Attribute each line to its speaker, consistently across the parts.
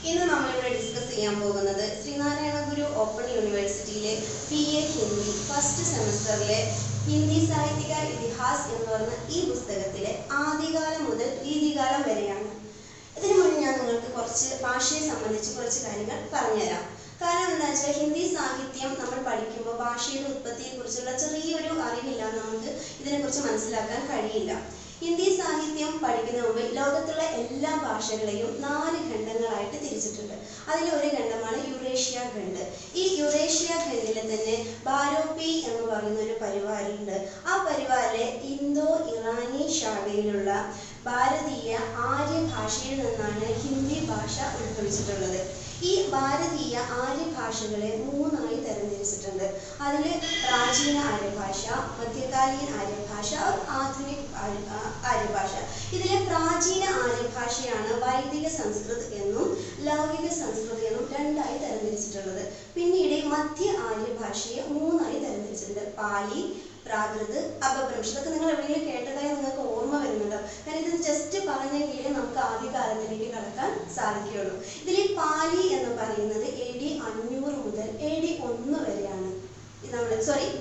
Speaker 1: ഇന്ന് നമ്മളിവിടെ ഡിസ്കസ് ചെയ്യാൻ പോകുന്നത് ശ്രീനാരായണ ഗുരു ഓപ്പൺ യൂണിവേഴ്സിറ്റിയിലെ BA ഹിന്ദി ഫസ്റ്റ് സെമസ്റ്ററിലെ ഹിന്ദി സാഹിത്യക ഇതിഹാസ് എന്ന് പറയുന്ന ഈ പുസ്തകത്തിലെ ആദികാലം മുതൽ രീതികാലം വരെയാണ്. ഇതിനു മുന്നേ ഞാൻ നിങ്ങൾക്ക് കുറച്ച് ഭാഷയെ സംബന്ധിച്ച് കുറച്ച് കാര്യങ്ങൾ പറഞ്ഞുതരാം. കാരണം എന്താ വെച്ചാൽ ഹിന്ദി സാഹിത്യം നമ്മൾ പഠിക്കുമ്പോൾ ഭാഷയുടെ ഉത്പത്തിയെക്കുറിച്ചുള്ള ചെറിയൊരു അറിവില്ലാതെ നമുക്ക് ഇതിനെക്കുറിച്ച് മനസ്സിലാക്കാൻ കഴിയില്ല. ഹിന്ദി സാഹിത്യം പഠിക്കുന്ന മുമ്പ് ലോകത്തുള്ള എല്ലാ ഭാഷകളെയും 4 ഖണ്ഡങ്ങളായിട്ട് തിരിച്ചിട്ടുണ്ട്. അതിലൊരു ഖണ്ഡമാണ് യുറേഷ്യ ഖണ്ഡ്. ഈ യുറേഷ്യ ഖണ്ഡിലെ തന്നെ ബാരോപ്പി എന്ന് പറയുന്ന ഒരു പരിവാരമുണ്ട്. ആ പരിവാരിലെ ഇന്തോ ഇറാനി ശാഖയിലുള്ള ഭാരതീയ ആര്യ ഭാഷയിൽ നിന്നാണ് ഹിന്ദി ഭാഷ ഉത്ഭവിച്ചിട്ടുള്ളത്. ഈ ഭാരതീയ ആര്യ ഭാഷകളെ 3ആയി തരംതിരിച്ചിട്ടുണ്ട്. അതിൽ പ്രാചീന ആര്യഭാഷ, മധ്യകാലീൻ ആര്യഭാഷ, ആധുനിക ആര്യഭാഷ. ഇതിലെ പ്രാചീന ആര്യഭാഷയാണ് വൈദിക സംസ്കൃത് എന്നും ലൗകിക സംസ്കൃത് എന്നും 2ആയി തരംതിരിച്ചിട്ടുള്ളത്. പിന്നീട് മധ്യ ആര്യഭാഷയെ 3ആയി തരംതിരിച്ചിട്ടുണ്ട്. പാലി, പ്രാകൃത്, അപഭ്രംശ്. ഇതൊക്കെ നിങ്ങൾ എവിടെയെങ്കിലും കേട്ടതായി നിങ്ങൾക്ക് ഓർമ്മ വരുന്നുണ്ടോ? കാരണം ഇത് ജസ്റ്റ് പറഞ്ഞെങ്കിലേ നമുക്ക് ആദ്യകാലത്തിലേക്ക് കടക്കാൻ സാധിക്കുകയുള്ളൂ. ഇതിൽ പാലി എന്ന് പറയുന്നത് AD 500 മുതൽ AD 1 വരെയാണ്.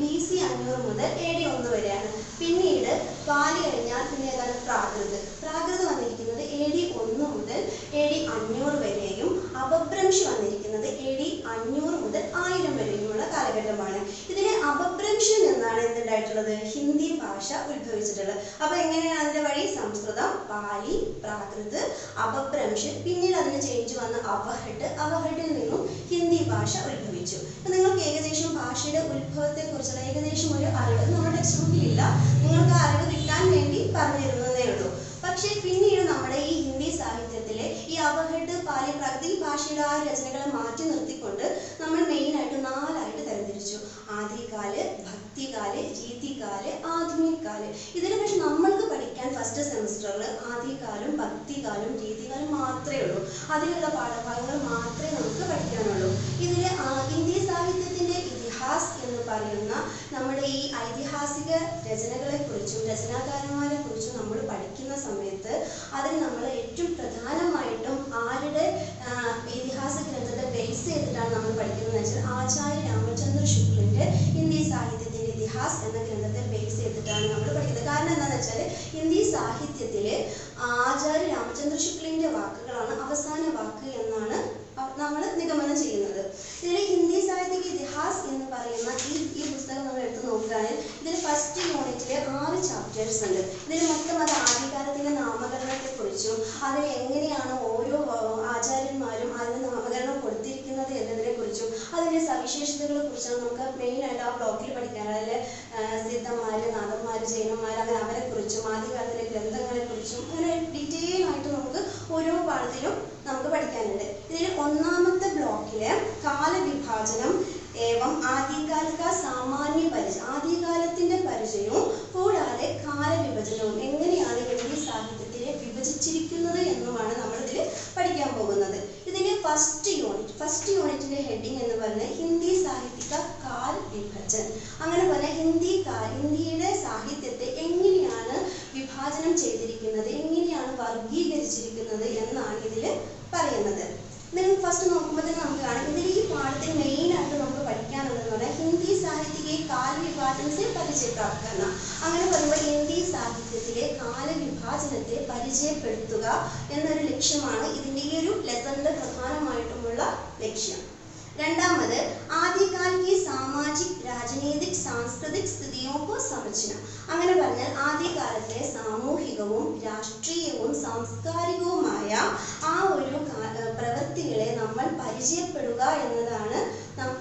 Speaker 1: BC 500 മുതൽ AD 1 വരെയാണ്. പിന്നീട് പാലി കഴിഞ്ഞാൽ പിന്നെ ഏതാണ് പ്രാകൃത്. പ്രാകൃത് വന്നിരിക്കുന്നത് AD 1 മുതൽ AD 500 വരെയും അപഭ്രംശ് വന്നിരിക്കുന്നത് AD 500 മുതൽ 1000 വരെയുമുള്ള കാലഘട്ടമാണ്. ഇതിനെ അപഭ്രംശം എന്നാണ് എന്തുണ്ടായിട്ടുള്ളത്, ഹിന്ദി ഭാഷ ഉത്ഭവിച്ചിട്ടുള്ളത്. അപ്പൊ എങ്ങനെയാണ് അതിന്റെ വഴി? സംസ്കൃതം, പാലി, പ്രാകൃത്, അപഭ്രംശ്, പിന്നീട് അതിന് ചേഞ്ച് വന്ന അവഹഡ്, അവഹഡിൽ നിന്നും ഹിന്ദി ഭാഷ ഉത്ഭവിച്ചു. നിങ്ങൾക്ക് ഏകദേശം ഭാഷയുടെ ഉത്ഭവത്തെ കുറിച്ചുള്ള ഏകദേശം ഒരു അറിവ് നമ്മുടെ ടെക്സ്റ്റ് ബുക്കിലില്ല. നിങ്ങൾക്ക് അറിവ് കിട്ടാൻ വേണ്ടി പറഞ്ഞു തരുന്നതേ ഉള്ളൂ. പക്ഷേ പിന്നീട് നമ്മുടെ ഈ ഹിന്ദി സാഹിത്യത്തിലെ ഈ അവഹഡ്, പാലി, പ്രാകൃത് ഈ ഭാഷയുടെ ആ രചനകളെ മാറ്റി നിർത്തിക്കൊണ്ട് നമ്മൾ മെയിനായിട്ട് 4ആയിട്ട് തരംതിരിച്ചു. ആദികാല്, ഭക്തികാല്, രീതികാല്, ആധുനികാല്. ഇതിൽ പക്ഷെ നമ്മൾക്ക് പഠിക്കാൻ ഫസ്റ്റ് സെമസ്റ്ററിൽ ആദികാലും ഭക്തികാലും രീതികാലും മാത്രമേ ഉള്ളൂ. അതിലുള്ള പാഠഭാഗങ്ങൾ മാത്രമേ നമുക്ക് പഠിക്കാനുള്ളൂ. ഇതിൽ ഹിന്ദി സാഹിത്യത്തിന്റെ ഇതിഹാസ് എന്ന് പറയുന്ന നമ്മുടെ ഈ ഐതിഹാസിക രചനകളെ കുറിച്ചും രചനാകാരന്മാരെ കുറിച്ചും നമ്മൾ പഠിക്കുന്ന സമയത്ത് അതിൽ നമ്മൾ ഏറ്റവും പ്രധാനമായിട്ടും ആരുടെ ഇതിഹാസ ഗ്രന്ഥത്തെ ബേസ് ചെയ്തിട്ടാണ് നമ്മൾ പഠിക്കുന്നത് വെച്ചാൽ ആചാര്യ രാമചന്ദ്ര ശുക്ലിന്റെ ഹിന്ദി സാഹിത്യത്തിന്റെ ഇതിഹാസ് എന്ന ഗ്രന്ഥത്തെ ബേസ് ചെയ്തിട്ടാണ് നമ്മൾ പഠിക്കുന്നത്. കാരണം എന്താണെന്ന് വെച്ചാൽ ഹിന്ദി സാഹിത്യത്തിലെ ആചാര്യ രാമചന്ദ്ര ശുക്ലിന്റെ വാക്കുകളാണ് അവസാന വാക്ക് എന്നാണ് നമ്മൾ നിഗമനം ചെയ്യുന്നത്. ഇതിൽ ഹിന്ദി സാഹിത്യക ഇതിഹാസ് എന്ന് പറയുന്ന ഈ പുസ്തകം നമ്മൾ എടുത്ത് നോക്കുകയാണെങ്കിൽ ഇതിൽ ഫസ്റ്റ് യൂണിറ്റിൽ 6 ചാപ്റ്റേഴ്സ് ഉണ്ട്. ഇതിൽ മൊത്തം അത് ആദ്യകാലത്തിന്റെ നാമകരണത്തെ കുറിച്ചും അതിൽ എങ്ങനെയാണ് ഓരോ ആചാര്യന്മാരും അതിന് നാമകരണം കൊടുത്തിരിക്കുന്നത് എന്നതിനെ കുറിച്ചും അതിന്റെ സവിശേഷതകളെ കുറിച്ചാണ് നമുക്ക് മെയിനായിട്ട് ആ ബ്ലോക്കിൽ പഠിക്കാൻ. അതിൽ സിദ്ധന്മാര്, നാഥന്മാര്, ജൈനന്മാര്, അങ്ങനെ അവരെ കുറിച്ചും ആദ്യകാലത്തിലെ ഗ്രന്ഥങ്ങളെ കുറിച്ചും അങ്ങനെ ഡീറ്റെയിൽ ആയിട്ട് നമുക്ക് ഓരോ പാഠത്തിലും നമുക്ക് പഠിക്കാനുണ്ട്. ഇതിൽ 1ാമത്തെ ബ്ലോക്കില് കാലവിഭാജനം ഏവം ആദികാലിക സാമാന്യ പരിചയം, ആദികാലത്തിന്റെ പരിചയവും കൂടാതെ കാലവിഭജനവും എങ്ങനെയാണ് ഹിന്ദി സാഹിത്യത്തിനെ വിഭജിച്ചിരിക്കുന്നത് എന്നുമാണ് നമ്മൾ ഇതിൽ പഠിക്കാൻ പോകുന്നത്. ഇതിന്റെ ഫസ്റ്റ് യൂണിറ്റിന്റെ ഹെഡിങ് എന്ന് പറഞ്ഞാൽ ഹിന്ദി സാഹിത്യക കാൽ വിഭജൻ. അങ്ങനെ പറഞ്ഞാൽ ഹിന്ദിയുടെ സാഹിത്യത്തെ എങ്ങനെയാണ് വിഭാജനം ചെയ്തിരിക്കുന്നത്, എങ്ങനെയാണ് വർഗീകരിച്ചിരിക്കുന്നത് എന്നാണ് ഇതിൽ പറയുന്നത്. നിങ്ങൾ ഫസ്റ്റ് നോക്കുമ്പോൾ തന്നെ നമുക്ക് കാണാം ഇതിൽ ഈ പാഠത്തിൽ മെയിനായിട്ട് നമുക്ക് പഠിക്കാനുള്ളതെന്ന് പറഞ്ഞാൽ ഹിന്ദി സാഹിത്യത്തിലെ കാലവിഭാജനത്തെ പരിചയപ്പെടുത്തുക. അങ്ങനെ പറയുമ്പോൾ ഹിന്ദി സാഹിത്യത്തിലെ കാലവിഭാജനത്തെ പരിചയപ്പെടുത്തുക എന്നൊരു ലക്ഷ്യമാണ് ഇതിൻ്റെ ഈ ഒരു ലെസണിന്റെ പ്രധാനമായിട്ടുമുള്ള ലക്ഷ്യം. രണ്ടാമത് ആദികാൽ की सामाजिक राजनीतिक सांस्कृतिक स्थितियों को समझना. അങ്ങനെ പറഞ്ഞാൽ ആദ്യകാലത്തെ സാമൂഹികവും രാഷ്ട്രീയവും സാംസ്കാരികവുമായ ആ ഒരു പ്രവൃത്തികളെ നമ്മൾ പരിചയപ്പെടുക എന്നതാണ്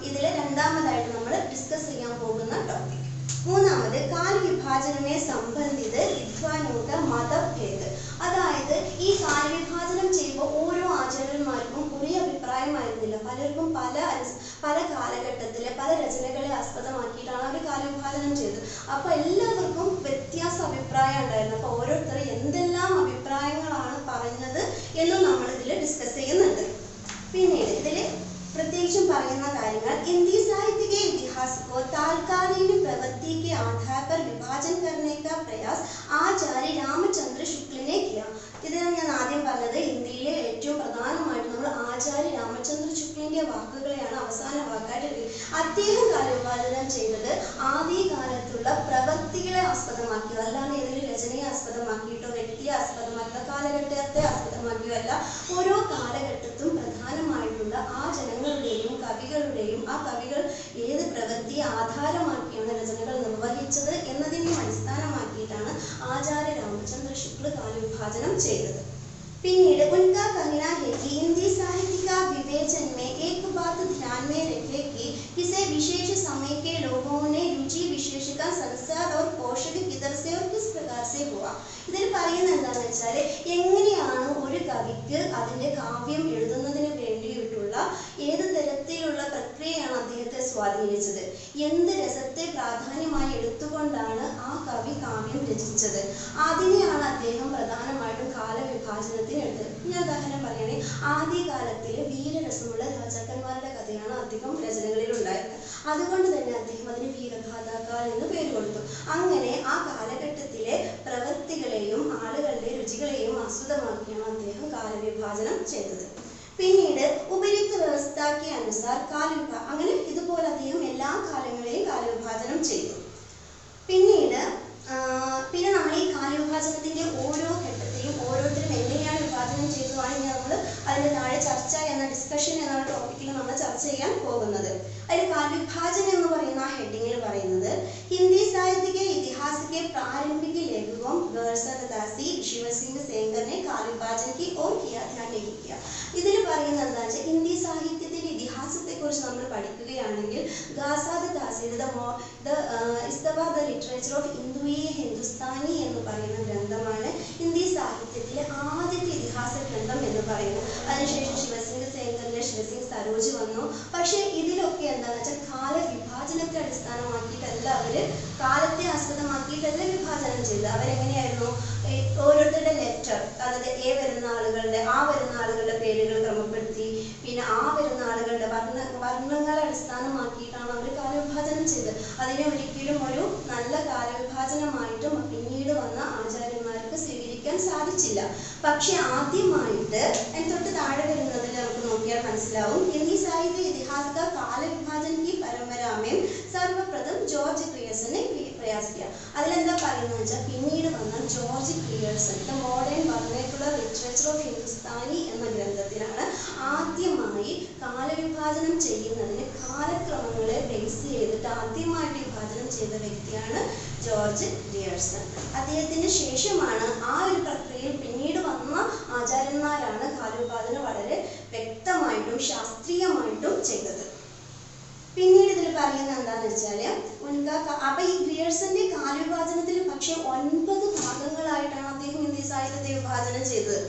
Speaker 1: ഇതിലെ രണ്ടാമതായിട്ട് നമ്മൾ ഡിസ്കസ് ചെയ്യാൻ പോകുന്ന ടോപ്പിക്. മൂന്നാമത് കാലവിഭാജനമേ സംബന്ധിത വിദ്വാനോക മതഭേദ. അതായത് ഈ കാലവിഭാജനം ചെയ്യുമ്പോൾ ഓരോ ആചാര്യന്മാർക്കും ഒരേ അഭിപ്രായമായിരുന്നില്ല. പലർക്കും പല കാലഘട്ടത്തിലെ പല രചനകളെ ആസ്പദമാക്കിയിട്ടാണ് അവർ കാലവിഭാജനം ചെയ്തത്. അപ്പൊ എല്ലാവർക്കും വ്യത്യാസ അഭിപ്രായം ഉണ്ടായിരുന്നു. അപ്പൊ ഓരോരുത്തർ എന്തെല്ലാം അഭിപ്രായങ്ങളാണ് പറഞ്ഞത് എന്നും നമ്മൾ ഇതിൽ ഡിസ്കസ് ചെയ്യുന്നുണ്ട്. പിന്നീട് ഇതില് प्रत्येक പറയുന്ന കാര്യങ്ങൾ हिंदी साहित्य के इतिहास को तात्कालीन प्रवृत्ति के आधार पर विभाजन करने का प्रयास आचार्य रामचंद्र शुक्ल ने किया. ഇതിൽ ഞാൻ ആദ്യം പറഞ്ഞത് ഹിന്ദിയിലെ ഏറ്റവും പ്രധാനമായിട്ട് നമ്മൾ ആചാര്യ രാമചന്ദ്ര ശുക്ലിന്റെ വാക്കുകളെയാണ് അവസാന വാക്കായിട്ട്. അദ്ദേഹം കാലവിഭാജനം ചെയ്തത് ആദ്യകാലത്തുള്ള പ്രവൃത്തികളെ ആസ്പദമാക്കിയോ, അല്ലാതെ ഏതെങ്കിലും രചനയെ ആസ്പദമാക്കിയിട്ടോ വ്യക്തിയെ ആസ്പദമാക്കിയോ കാലഘട്ടത്തെ ആസ്പദമാക്കിയോ അല്ല. ഓരോ കാലഘട്ടത്തും പ്രധാനമായിട്ടുള്ള ആ ജനങ്ങളുടെയും കവികളുടെയും ആ കവികൾ ഏത് പ്രവൃത്തിയെ ആധാരമാക്കിയാണ് രചനകൾ നിർവഹിച്ചത് എന്നതിനെ അടിസ്ഥാനമാക്കിയിട്ടാണ് ആചാര്യ രാമചന്ദ്ര ശുക്ല കാലവിഭാജനം ചെയ്തത്. पिनीड उनका कहना है कि हिंदी साहित्य का विवेचन में एक बात ध्यान में रखे कि किसी विशेष समय के लोगों ने रुचि विशेष का संसार और पोषक किधर से और किस प्रकार से हुआ. ഇതിൽ പറയുന്നത് എന്താണെന്ന് വെച്ചാൽ എങ്ങനെയാണ് ഒരു കവിക്ക് അതിൻ്റെ കാവ്യം എഴുതുന്നതിന് വേണ്ടിയിട്ടുള്ള ഏത് തരത്തിലുള്ള പ്രക്രിയയാണ് അദ്ദേഹത്തെ സ്വാധീനിച്ചത്, എന്ത് രസത്തെ പ്രാധാന്യമായി എടുത്തുകൊണ്ടാണ് ആ കവി കാവ്യം രചിച്ചത്, അതിനെയാണ് അദ്ദേഹം പ്രധാനമായിട്ടും കാലവിഭാജനത്തിന് എടുത്തത്. ഞാൻ ഉദാഹരണം പറയണേ, ആദ്യകാലത്തിൽ വീരരസമുള്ള രാജാക്കന്മാരുടെ കഥയാണ് അധികം രചനകളിൽ ഉണ്ടായിരുന്നത്. അതുകൊണ്ട് തന്നെ അദ്ദേഹം അതിന് വീരഗാഥാക്കാർ എന്ന് പേര് കൊടുത്തു. അങ്ങനെ ആ കാലഘട്ടത്തിലെ പ്രവൃത്തികളെയും ആളുകളുടെ രുചികളെയും ആസ്പദമാക്കിയാണ് അദ്ദേഹം കാലവിഭാജനം ചെയ്തത്. പിന്നീട് ഉപയുക്ത വ്യവസ്ഥയ്ക്ക് അനുസാർ അങ്ങനെ ഇതുപോലെ അദ്ദേഹം എല്ലാ കാലങ്ങളെയും കാലവിഭാജനം ചെയ്തു. പിന്നെ നമ്മൾ ഈ കാലവിഭാജനത്തിന്റെ ഓരോ ഘട്ടത്തെയും ഓരോരുത്തരും എങ്ങനെയാണ് വിഭാജനം ചെയ്തതാണ് ഇനി നമ്മൾ അതിന്റെ താഴെ ചർച്ച എന്ന ഡിസ്കഷൻ എന്ന ടോപ്പിക്കിൽ നമ്മൾ ചർച്ച ചെയ്യാൻ പോകുന്നത്. അതിൽ കാലവിഭാജനം എന്ന് പറയുന്ന ആ ഹെഡിങ്ങിൽ പറയുന്നത് ഹിന്ദി സാഹിത്യ के इतिहास के प्रारंभिक लेखकों गौरसरदासी शिवसिंह सेंगर ने कालविभाजन की ओर किया ध्यान नहीं किया. ഇതിൽ പറയുന്നത് എന്താണെന്ന് വെച്ചാൽ ഹിന്ദി സാഹിത്യത്തിന്റെ ഇതിഹാസത്തെ കുറിച്ച് നമ്മൾ പഠിക്കുകയാണെങ്കിൽ ഗാസാദദാസിയുടെ ദ ലിറ്ററേച്ചർ ഓഫ് ഹിന്ദുസ്ഥാനി എന്ന് പറയുന്ന ഗ്രന്ഥമാണ് ഹിന്ദി സാഹിത്യത്തിലെ ആദ്യത്തെ ഇതിഹാസ ഗ്രന്ഥം എന്ന് പറയുന്നത്. അതിനുശേഷം ശിവസിംഗ് സേങ്കറിന്റെ ശിവസിംഗ് സരോജ് വന്നു. പക്ഷേ ഇതിലൊക്കെ എന്താണെന്ന് വെച്ചാൽ കാലവിഭാജനത്തെ അടിസ്ഥാനമാക്കിയിട്ടല്ല, അവര് കാലത്തെ ആസ്പദമാക്കിയിട്ടല്ല വിഭാജനം ചെയ്തത്. അവരെങ്ങനെയായിരുന്നു, ഓരോരുത്തരുടെ ലെറ്റർ, അതായത് വരുന്ന ആളുകളുടെ പേരുകൾ ക്രമപ്പെടുത്തി, പിന്നെ ആ വരുന്ന ആളുകളുടെ വർണ്ണങ്ങളെ അടിസ്ഥാനമാക്കിയിട്ടാണ് അവർ കാലവിഭാജനം ചെയ്തത്. അതിനെ ഒരിക്കലും ഒരു നല്ല കാലവിഭാജനമായിട്ട് പിന്നീട് വന്ന ആചാര്യന്മാർക്ക് സ്വീകരിക്കാൻ സാധിച്ചില്ല. പക്ഷെ ആദ്യമായിട്ട് തൊട്ട് താഴെ വരുന്നതിൽ നമുക്ക് നോക്കിയാൽ മനസ്സിലാവും ഹിന്ദി സാഹിത്യ ഇതിഹാസ കാല വിഭാജन की परंपरा में सर्वप्रथम ജോർജ് ക്രിയേഴ്സനെ പ്രയാസിക്കുക. അതിലെന്താ പറയുന്നത് വെച്ചാൽ പിന്നീട് വന്ന George Grierson the modern vernacular literature of Hindustani എന്ന ഗ്രന്ഥത്തിലാണ് ആദ്യമായി കാലവിഭാജനം ചെയ്യുന്നതിന് കാലക്രമങ്ങളെ ബേസ് ചെയ്തിട്ട് ആദ്യമായിട്ട് വിഭാജനം ചെയ്ത വ്യക്തിയാണ് ജോർജ് ക്രിയേഴ്സൺ. അദ്ദേഹത്തിന് ശേഷമാണ് ആ ഒരു പ്രക്രിയയിൽ പിന്നീട് വന്ന ആചാര്യന്മാരാണ് കാലവിഭാജനം വളരെ വ്യക്തമായിട്ടും ശാസ്ത്രീയമായിട്ടും ചെയ്തത്. പിന്നീട് ഇതിൽ പറയുന്നത് എന്താണെന്ന് വെച്ചാൽ അപ്പൊ ഈ ക്രിയേഴ്സന്റെ കാലവിഭാജനത്തിൽ പക്ഷെ 9 ഭാഗങ്ങളായിട്ടാണ് അദ്ദേഹം ഹിന്ദി സാഹിത്യത്തെ വിഭാജനം ചെയ്തത്.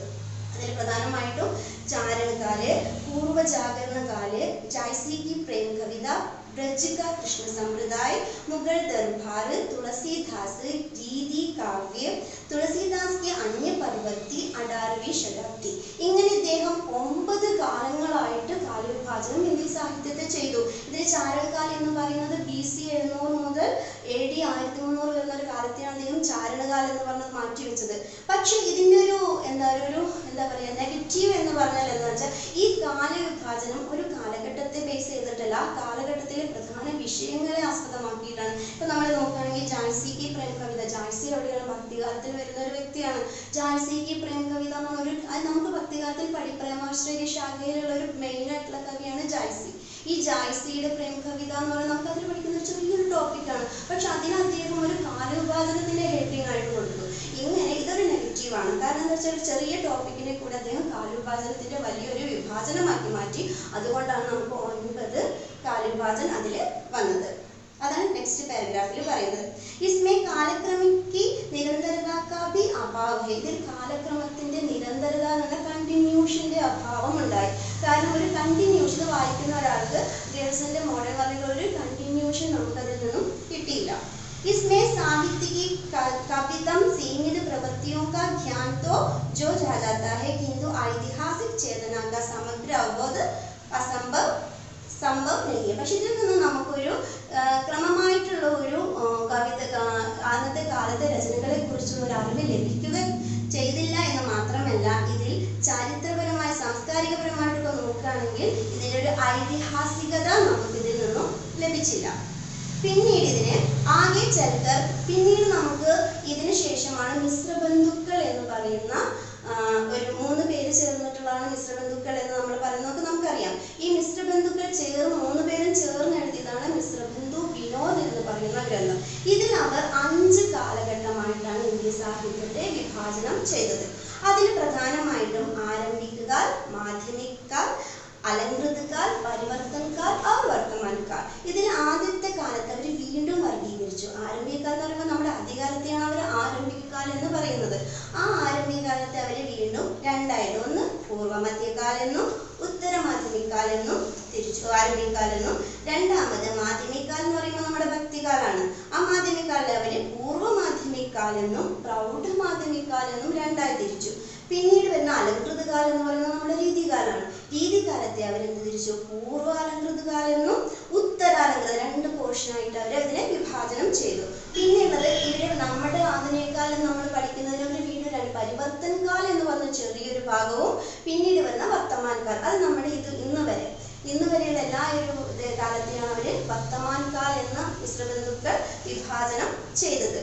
Speaker 1: അതിൽ പ്രധാനമായിട്ടും ചാരണകാല്, പൂർവജാഗരണകാല്, ജായ്സി की प्रेम कविता, ब्रज का कृष्ण संप्रदाय, मुगल दरबार, तुलसीदास, गीति काव्य, तुलसीदास की अन्य परवर्ती, 18वीं शताब्दी. ഇങ്ങനെ ഇദ്ദേഹം 9 കാലങ്ങളായിട്ട് കാലവിഭാജനം ഹിന്ദി സാഹിത്യത്തെ ചെയ്തു. ഇതിൽ ചാരണകാലം എന്ന് പറയുന്നത് BC 700 മുതൽ AD 1300 വരുന്ന ഒരു കാലത്തെയാണ് അദ്ദേഹം ചാരണകാലം എന്ന് പറഞ്ഞത് മാറ്റിവെച്ചത്. പക്ഷെ ഇതിൻ്റെ ഒരു എന്താ പറയുക നെഗറ്റീവ് എന്ന് പറഞ്ഞാൽ എന്താ വെച്ചാൽ ഈ കാലവിഭാജനം ഒരു കാലഘട്ടത്തെ ബേസ് ചെയ്തിട്ടല്ല, ആ കാലഘട്ടത്തിലെ പ്രധാന വിഷയങ്ങളെ ആസ്പദമാക്കിയിട്ടാണ്. ഇപ്പൊ നമ്മൾ നോക്കുകയാണെങ്കിൽ ജായ്സി की प्रेम कविता, ജായ്സി എവിടെയാണ് ഭക്തികാലത്തിൽ വരുന്ന ഒരു വ്യക്തിയാണ്. ജായ്സി की प्रेम कविता എന്ന് പറഞ്ഞൊരു നമുക്ക് ഭക്തികാലത്തിൽ പ്രേമാശ്രയ ശാഖയിലുള്ള ഒരു മെയിൻ ആയിട്ടുള്ള കവിയാണ് ജായ്സി. ഈ ജായ്സിയുടെ പ്രേം കവിത എന്ന് പറയുന്നത് നമുക്ക് അതിൽ പഠിക്കുന്ന ഒരു ചെറിയൊരു ടോപ്പിക്കാണ്. പക്ഷെ അതിന് അദ്ദേഹം ഒരു കാലവിഭാജനത്തിന്റെ ഹെഡിങ് ആയിട്ട് കൊടുത്തു. ഇങ്ങനെ ഇതൊരു നെഗറ്റീവ് നെഗറ്റീവ് ആണ്. കാരണം എന്താ വെച്ചാൽ ചെറിയ ടോപ്പിക്കിനെ കൂടെ അദ്ദേഹം കാലവിഭാജനത്തിന്റെ വലിയൊരു വിഭാജനമാക്കി മാറ്റി. അതുകൊണ്ടാണ് നമുക്ക് 9 കാലവിഭാജൻ അതിൽ വന്നത്. അതാണ് നെക്സ്റ്റ് പാരഗ്രാഫിൽ പറയുന്നത്. इसमें कालक्रम की निरंतरता का भी अभाव है. ഇതിൽ കാലക്രമത്തിന്റെ നിരന്തരത എന്ന കണ്ടിന്യൂഷന്റെ അഭാവം ഉണ്ടായി. കാരണം ഒരു കണ്ടിന്യൂഷൻ വായിക്കുന്ന ഒരാൾക്ക് ഗ്രിയർസന്റെ മോഡേൺ വർക്കുകൾ ഒരു കണ്ടിന്യൂഷൻ നമുക്കതിൽ നിന്നും കിട്ടിയില്ല. इसमें साहित्य की कवितम सीमित प्रवृत्तियों का ज्ञान तो जो जा जाता है, किंतु ऐतिहासिक चेतना का समग्र अवबोध സംഭവം नहीं. പക്ഷെ ഇതിൽ നിന്ന് നമുക്കൊരു ക്രമമായിട്ടുള്ള ഒരു കവിത അന്നത്തെ കാലത്തെ രചനകളെ കുറിച്ചുള്ള ഒരു അറിവ് ലഭിക്കുക ചെയ്തില്ല എന്ന് മാത്രമല്ല, ഇതിൽ ചരിത്രപരമായി സാംസ്കാരികപരമായിട്ടൊക്കെ നോക്കുകയാണെങ്കിൽ ഇതിൻ്റെ ഒരു ഐതിഹാസികത നമുക്ക് ഇതിൽ നിന്നും ലഭിച്ചില്ല. പിന്നീട് ഇതിനെ ആകെ ചരിത്ര പിന്നീട് നമുക്ക് ഇതിന് ശേഷമാണ് മിശ്രബന്ധുക്കൾ എന്ന് പറയുന്ന ഒരു 3 പേര് ചേർന്നിട്ടുള്ളതാണ് മിശ്രബന്ധുക്കൾ എന്ന് നമ്മൾ പറയുന്നത് നമുക്കറിയാം. ഈ മിശ്രബന്ധുക്കൾ ചേർന്ന് 3 പേരും ചേർന്ന് എഴുതിയതാണ് മിശ്രബന്ധു വിനോദ് എന്ന് പറയുന്ന ഗ്രന്ഥം. ഇതിൽ അവർ 5 കാലഘട്ടമായിട്ടാണ് ഇന്ത്യൻ സാഹിത്യത്തെ വിഭാജനം ചെയ്തത്. അതിൽ പ്രധാനമായിട്ടും ആരംഭികകാൽ, മാധ്യമികകാൽ, അലങ്കൃതകാൽ, പരിവർത്തൻകാൽ, അവർ വർത്തമാനകാൽ. ഇതിൽ ആദ്യത്തെ കാലത്ത് അവർ വീണ്ടും വർഗീകരിച്ചു. ആരംഭികകാൽ എന്ന് പറയുമ്പോൾ നമ്മുടെ അധികാരത്തെയാണ് അവർ ആരംഭികകാൽ എന്ന് പറയുന്നത്. ആ ആരംഭികകാലത്തെ അവർ വീണ്ടും രണ്ടായിട്ട്, ഒന്ന് പൂർവ്വമധ്യകാലെന്നും ഉത്തരമാധ്യമികകാലെന്നും തിരിച്ചു ആരംഭികകാലെന്നും, രണ്ടാമത് മാധ്യമികകാൽ എന്ന് പറയുമ്പോൾ നമ്മുടെ ഭക്തികാലാണ്. ആ മാധ്യമികകാലിൽ അവർ പൂർവ്വമാധ്യമികകാലെന്നും പ്രൗഢമാധ്യമികകാലെന്നും രണ്ടായി തിരിച്ചു. പിന്നീട് വരുന്ന അലങ്കൃതകാലം എന്ന് പറയുന്നത് നമ്മുടെ രീതികാലാണ്. രീതികാലത്തെ അവരെന്ത് തിരിച്ചു? പൂർവ്വ അലങ്കൃതകാലെന്നും ഉത്തരാലങ്കൃത 2 പോർഷനായിട്ട് അവർ അതിനെ വിഭാജനം ചെയ്തു. പിന്നെയുള്ളത് ഇവിടെ നമ്മുടെ ആധുനികകാലം നമ്മൾ പഠിക്കുന്നതിന് ഒരു വീണ്ടും പരിവർത്തൻകാലം എന്ന് പറഞ്ഞ ചെറിയൊരു ഭാഗവും പിന്നീട് വരുന്ന വർത്തമാൻകാൽ. അത് നമ്മുടെ ഇന്ന് വരെയുള്ള എല്ലാ ഒരു കാലത്തെയാണ് അവർ വർത്തമാൻകാൽ എന്ന മിശ്രബന്ധുക്കൾ വിഭാജനം ചെയ്തത്.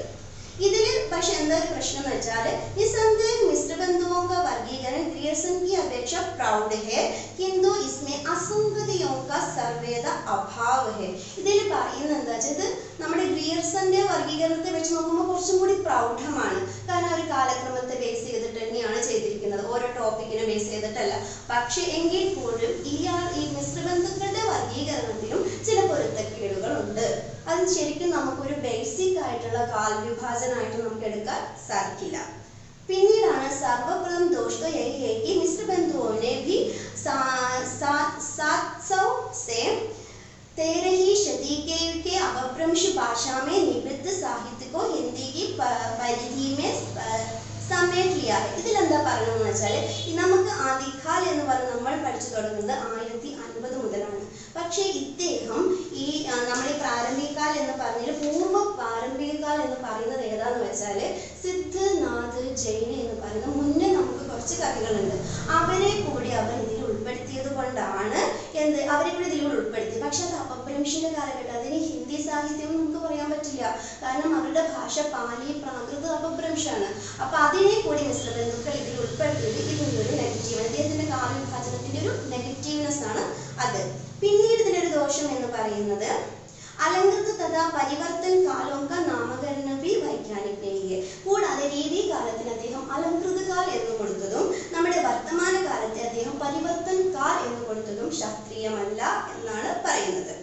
Speaker 1: ഇതിൽ പക്ഷെ എന്താ ഒരു പ്രശ്നം എന്ന് വെച്ചാൽ निसंदेह मिश्रबंधुओं का वर्गीकरण ग्रियर्सन की अपेक्षा प्राउड है, किंतु इसमें असंगतियों का सर्वदा अभाव है. ഇതിൽ പറയുന്നത് എന്താ വെച്ചാൽ നമ്മുടെ ഗ്രിയർസന്റെ വർഗീകരണത്തെ വെച്ച് നോക്കുമ്പോൾ കുറച്ചും കൂടി പ്രൗഢമാണ്. കാരണം ഒരു കാലക്രമത്തെ ബേസ് ചെയ്തിട്ട് തന്നെയാണ് ചെയ്തിരിക്കുന്നത്, ഓരോ ടോപ്പിക്കിനെ ബേസ് ചെയ്തിട്ടല്ല. പക്ഷെ എങ്കിൽ പോലും ഈ മിശ്രബന്ധുക്കളുടെ വർഗീകരണത്തിലും ചില പൊരുത്തക്കേടുകളുണ്ട്. അത് ശരിക്കും നമുക്കൊരു ബേസിക് ആയിട്ടുള്ള കാലവിഭാജനമായിട്ട് നമുക്ക് എടുക്കാൻ സാധിക്കില്ല. പിന്നീടാണ് സർവപ്രഥം दोष तो यही है कि मिश्र बंधुओं ने भी 700 से 13वीं शदी के अपभ्रंश भाषा में निबद्ध साहित्य को हिंदी की परिधि में സमेറ്റ് लिया है. ഇതിലെന്താ പറയണമെന്ന് വെച്ചാൽ നമുക്ക് ആദികാൽ എന്ന് പറഞ്ഞ് നമ്മൾ പഠിച്ചു തുടങ്ങുന്നത് 1050 മുതലാണ്. പക്ഷേ ഇദ്ദേഹം ഈ നമ്മുടെ പ്രാരംഭികകാൽ എന്ന് പറഞ്ഞാൽ പൂർവ്വ പ്രാരംഭികകാൽ എന്ന് പറയുന്നത് ഏതാന്ന് വെച്ചാൽ സിദ്ധനാഥ് ജൈന എന്ന് പറയുന്ന മുന്നേ നമുക്ക് കുറച്ച് കവികളുണ്ട്. അവരെ കൂടി അവർ ഇതിൽ ഉൾപ്പെടുത്തിയത് കൊണ്ടാണ് അവരെ കൂടി ഇതിൽ ഉൾപ്പെടുത്തി. പക്ഷെ അത് അപഭ്രംശിന്റെ കാലഘട്ടം, അതിന് ഹിന്ദി സാഹിത്യം നമുക്ക് പറയാൻ പറ്റില്ല. കാരണം അവരുടെ ഭാഷ പാലി പ്രാകൃത അപഭ്രംശാണ്. അപ്പൊ അതിനെ കൂടി മിശ്രബന്ധുക്കൾ ഇതിൽ ഉൾപ്പെടുത്തിയത് ഇതിൻ്റെ ഒരു നെഗറ്റീവ്, അദ്ദേഹത്തിന്റെ കാലവിഭാജനത്തിന്റെ ഒരു നെഗറ്റീവ്നെസ് ആണ് അത്. പിന്നീട് ഇതിനൊരു ദോഷം എന്ന് പറയുന്നത് अलंकृत तथा परिवर्तन कालों का नामकरण भी वैज्ञानिक नहीं है. കൂടാതെ രീതി കാലത്തിന് അദ്ദേഹം അലങ്കൃത കാൽ എന്ന് കൊടുത്തതും നമ്മുടെ വർത്തമാന കാലത്തെ അദ്ദേഹം പരിവർത്തൻ കാൽ എന്ന് കൊടുത്തതും ശാസ്ത്രീയമല്ല എന്നാണ് പറയുന്നത്.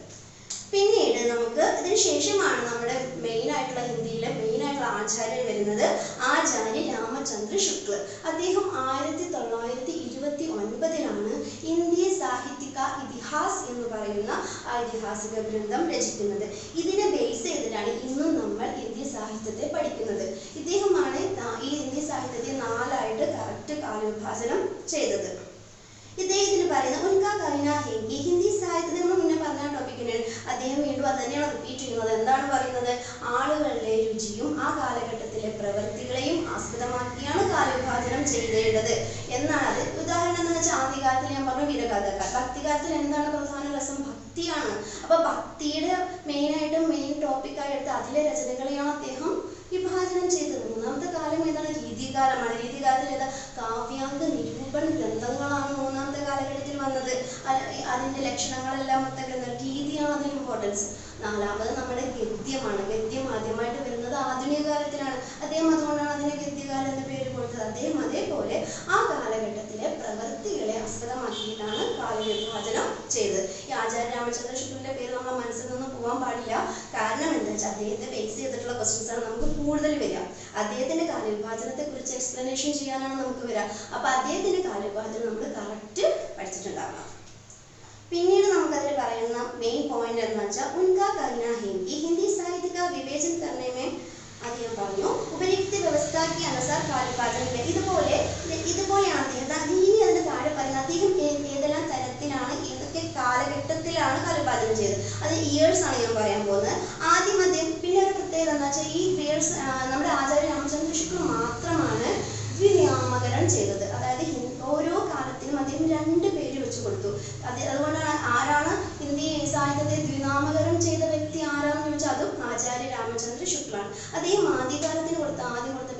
Speaker 1: പിന്നീട് നമുക്ക് ഇതിന് ശേഷമാണ് നമ്മുടെ മെയിൻ ആയിട്ടുള്ള ഹിന്ദിയിലെ മെയിൻ ആയിട്ടുള്ള ആചാര്യൻ വരുന്നത് ആചാര്യ രാമചന്ദ്ര ശുക്ല. അദ്ദേഹം 1929 ഇന്ത്യ സാഹിത്യക ഇതിഹാസ് എന്ന് പറയുന്ന ഐതിഹാസിക ഗ്രന്ഥം രചിക്കുന്നത്. ഇതിനെ ബേസ് ചെയ്തിട്ടാണ് ഇന്നും നമ്മൾ ഇന്ത്യ സാഹിത്യത്തെ പഠിക്കുന്നത്. ഇദ്ദേഹമാണ് ഈ ഇന്ത്യ സാഹിത്യത്തെ 4ആയിട്ട് കറക്റ്റ് കാലവിഭാജനം ചെയ്തത്. ഇദ്ദേഹത്തിന് പറയുന്ന ഉൻകാ കവിന ഹെങ്കി ഹിന്ദി സാഹിത്യത്തിൽ നമ്മൾ മുന്നേ പറഞ്ഞ ടോപ്പിക്കിന് അദ്ദേഹം വീണ്ടും അത് തന്നെയാണ് റിപ്പീറ്റ് ചെയ്യുന്നത്. എന്താണ് പറയുന്നത്? ആളുകളുടെ രുചിയും ആ കാലഘട്ടത്തിലെ പ്രവൃത്തികളെയും ആസ്പദമാക്കിയാണ് കാലവിഭാജനം ചെയ്തേണ്ടത് എന്നാണ് അത്. ഉദാഹരണം എന്ന് വെച്ചാൽ ആദ്യകാലത്തിൽ ഞാൻ പറഞ്ഞു വീരഗാഥക്കാർ. ഭക്തികാലത്തിൽ എന്താണ് പ്രധാന രസം? ഭക്തിയാണ്. അപ്പൊ ഭക്തിയുടെ മെയിൻ ടോപ്പിക്കായി എടുത്ത് അതിലെ രചനകളെയാണ് അദ്ദേഹം വിഭാജനം ചെയ്തത്. 3ാമത്തെ കാലം ഏതാണ്? രീതികാലമാണ്. രീതികാലത്തിൽ ഏതാ? കാവ്യാന്ത നിരൂപണ ഗ്രന്ഥങ്ങളാണ് 3ാമത്തെ കാലഘട്ടത്തിൽ വന്നത്. അതിന്റെ ലക്ഷണങ്ങളെല്ലാം ഒത്ത രീതിയാണ് അതിന് ഇമ്പോർട്ടൻസ്. നാലാമത് നമ്മുടെ ഗദ്യമാണ്. ഗദ്യം ആദ്യമായിട്ട് വരുന്നത് ആധുനിക കാലത്തിലാണ്. അദ്ദേഹം അതുകൊണ്ടാണ് അതിന് ഗദ്യകാലം എന്ന പേര് കൊടുത്തത്. അദ്ദേഹം അതേപോലെ ആ കാലഘട്ടത്തിലെ പ്രവൃത്തികളെ ആസ്പദമാക്കിയിട്ടാണ് കാവ്യവിഭാജനം ചെയ്തത്. ഈ ആചാര്യ രാമചന്ദ്ര ശുക്ലിന്റെ പേര് നമ്മുടെ മനസ്സിൽ നിന്ന് പോകാൻ പാടില്ല. കാരണം എന്താ വെച്ചാൽ അദ്ദേഹത്തെ ബേസ് ചെയ്തിട്ടുള്ള ക്വസ്റ്റ്യൻസ് ആണ് നമുക്ക് കൂടുതൽ വരിക. അദ്ദേഹത്തിന്റെ കാവ്യവിഭാജനത്തെ കുറിച്ച് എക്സ്പ്ലനേഷൻ ചെയ്യാനാണ് നമുക്ക് വരിക. അപ്പൊ അദ്ദേഹത്തിന്റെ കാവ്യവിഭാജനം നമ്മൾ കറക്റ്റ് പഠിച്ചിട്ടുണ്ടാവണം. പിന്നീട് നമുക്കതിൽ പറയുന്ന മെയിൻ പോയിന്റ് എന്ന് വെച്ചാൽ ഉൻകാ कहना है कि हिंदी साहित्य का विवेचन करने में അദ്ദേഹം പറഞ്ഞു ഉപരിക്ത വ്യവസ്ഥയ്ക്ക് അനുസാർ കാവ്യവിഭാജനം ഇതുപോലെയാണ് അദ്ദേഹം ഇനി അതിന് താഴെ പറയുന്നത് അദ്ദേഹം ഏതെല്ലാം തരത്തിലാണ് ഏതൊക്കെ കാലഘട്ടത്തിലാണ് കാവ്യവിഭാജനം ചെയ്തത്. അത് ഇയേഴ്സ് ആണ് ഞാൻ പറയാൻ പോകുന്നത്. ആദ്യം അദ്ദേഹം പിന്നെ ഒരു പ്രത്യേകത എന്താ വെച്ചാൽ ഈ ഇയേഴ്സ് നമ്മുടെ ആചാര്യ രാമചന്ദ്ര ശുക്ല മാത്രമാണ് ദ്വിനാമകരണം ചെയ്തത്. അതായത് ഓരോ കാലത്തിനും അദ്ദേഹം 2 പേര് വെച്ച് കൊടുത്തു. അതുകൊണ്ടാണ് ആരാണ് ഹിന്ദി സാഹിത്യത്തെ ദ്വിനാമകരണം ചെയ്ത വ്യക്തി ആരാന്ന് ചോദിച്ചാൽ അതും ആചാര്യ രാമചന്ദ്ര ശുക്ലാണ്. അദ്ദേഹം ആദ്യം കൊടുത്ത